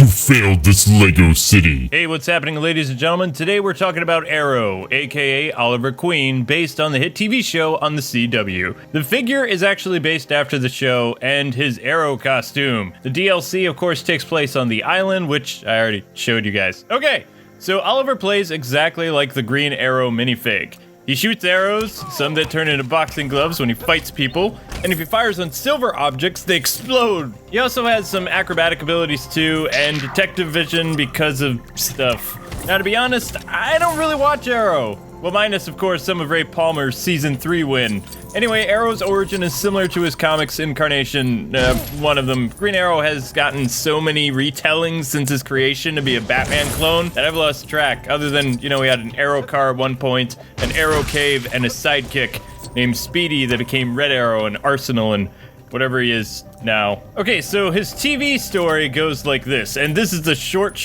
You failed this Lego city. Hey, what's happening, ladies and gentlemen? Today we're talking about Arrow, aka Oliver Queen, based on the hit TV show on the CW. The figure is actually based after the show and his Arrow costume. The DLC, of course, takes place on the island, which I already showed you guys. Okay, so Oliver plays exactly like the Green Arrow minifig. He shoots arrows, some that turn into boxing gloves when he fights people, and if he fires on silver objects, they explode. He also has some acrobatic abilities too, and detective vision because of stuff. Now, to be honest, I don't really watch Arrow. Well, minus, of course, some of Ray Palmer's Season 3 win. Anyway, Arrow's origin is similar to his comics incarnation, one of them. Green Arrow has gotten so many retellings since his creation to be a Batman clone that I've lost track, other than, you know, he had an Arrow car at one point, an Arrow cave, and a sidekick named Speedy that became Red Arrow and Arsenal and whatever he is now. Okay, so his TV story goes like this, and this is the short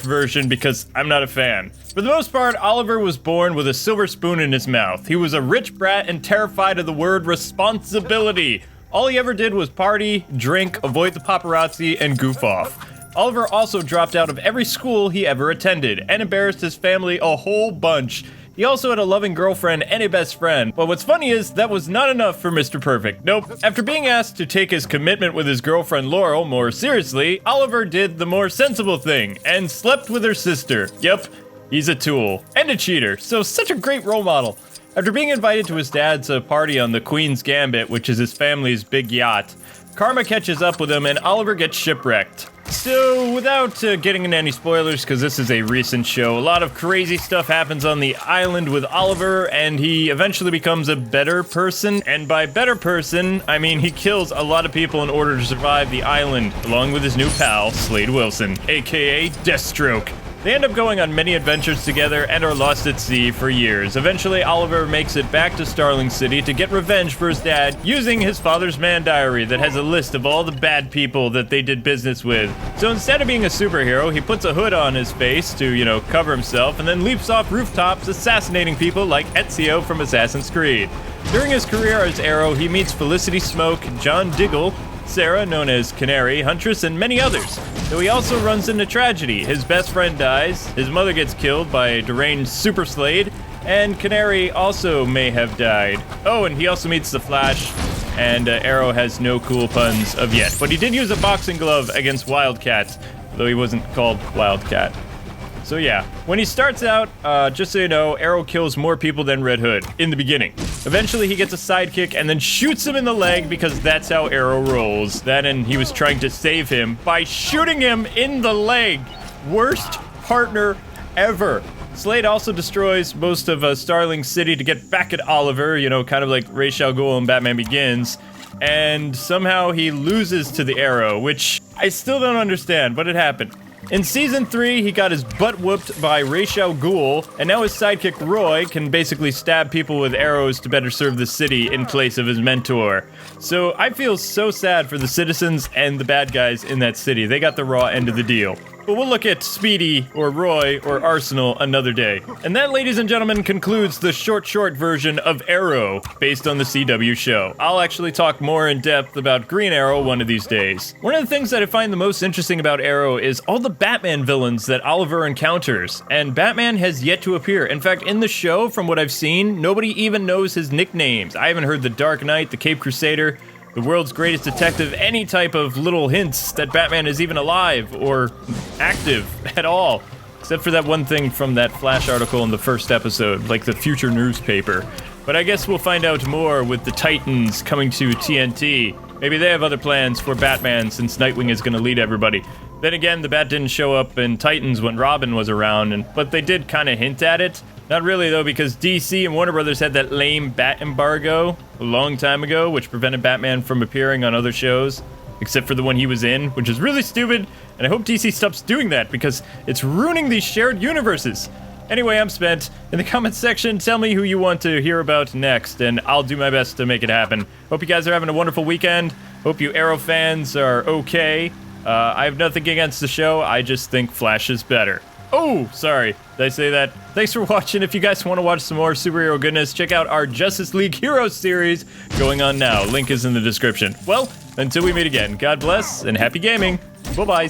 version because I'm not a fan. For the most part, Oliver was born with a silver spoon in his mouth. He was a rich brat and terrified of the word responsibility. All he ever did was party, drink, avoid the paparazzi, and goof off. Oliver also dropped out of every school he ever attended and embarrassed his family a whole bunch. He also had a loving girlfriend and a best friend, but what's funny is that was not enough for Mr. Perfect. Nope. After being asked to take his commitment with his girlfriend Laurel more seriously, Oliver did the more sensible thing and slept with her sister. Yep, he's a tool and a cheater, so such a great role model. After being invited to his dad's party on the Queen's Gambit, which is his family's big yacht, karma catches up with him and Oliver gets shipwrecked. So, without getting into any spoilers, because this is a recent show, a lot of crazy stuff happens on the island with Oliver, and he eventually becomes a better person. And by better person, I mean he kills a lot of people in order to survive the island, along with his new pal, Slade Wilson, aka Deathstroke. They end up going on many adventures together and are lost at sea for years. Eventually, Oliver makes it back to Starling City to get revenge for his dad using his father's man diary that has a list of all the bad people that they did business with. So instead of being a superhero, he puts a hood on his face to, you know, cover himself and then leaps off rooftops assassinating people like Ezio from Assassin's Creed. During his career as Arrow, he meets Felicity Smoke, John Diggle, Sarah, known as Canary, Huntress, and many others. Though he also runs into tragedy. His best friend dies, his mother gets killed by a deranged Super Slade, and Canary also may have died. Oh, and he also meets the Flash, and Arrow has no cool puns of yet. But he did use a boxing glove against Wildcat, though he wasn't called Wildcat. So yeah, when he starts out, just so you know, Arrow kills more people than Red Hood in the beginning. Eventually he gets a sidekick and then shoots him in the leg because that's how Arrow rolls. That and he was trying to save him by shooting him in the leg. Worst partner ever. Slade also destroys most of Starling City to get back at Oliver, you know, kind of like Ra's al Ghul in Batman Begins. And somehow he loses to the Arrow, which I still don't understand, but it happened. In Season 3, he got his butt whooped by Ra's al Ghul, and now his sidekick Roy can basically stab people with arrows to better serve the city in place of his mentor. So I feel so sad for the citizens and the bad guys in that city. They got the raw end of the deal. But we'll look at Speedy, or Roy, or Arsenal another day. And that, ladies and gentlemen, concludes the short version of Arrow, based on the CW show. I'll actually talk more in depth about Green Arrow one of these days. One of the things that I find the most interesting about Arrow is all the Batman villains that Oliver encounters, and Batman has yet to appear. In fact, in the show, from what I've seen, nobody even knows his nicknames. I haven't heard the Dark Knight, the Cape Crusader, the world's greatest detective, any type of little hints that Batman is even alive or active at all. Except for that one thing from that Flash article in the first episode, like the future newspaper. But I guess we'll find out more with the Titans coming to TNT. Maybe they have other plans for Batman since Nightwing is going to lead everybody. Then again, the Bat didn't show up in Titans when Robin was around, but they did kind of hint at it. Not really, though, because DC and Warner Brothers had that lame Bat embargo a long time ago, which prevented Batman from appearing on other shows, except for the one he was in, which is really stupid, and I hope DC stops doing that, because it's ruining these shared universes. Anyway, I'm spent. In the comments section, tell me who you want to hear about next, and I'll do my best to make it happen. Hope you guys are having a wonderful weekend. Hope you Arrow fans are okay. I have nothing against the show, I just think Flash is better. Oh, sorry. Did I say that? Thanks for watching. If you guys want to watch some more superhero goodness, check out our Justice League Heroes series going on now. Link is in the description. Well, until we meet again, God bless and happy gaming. Bye-bye.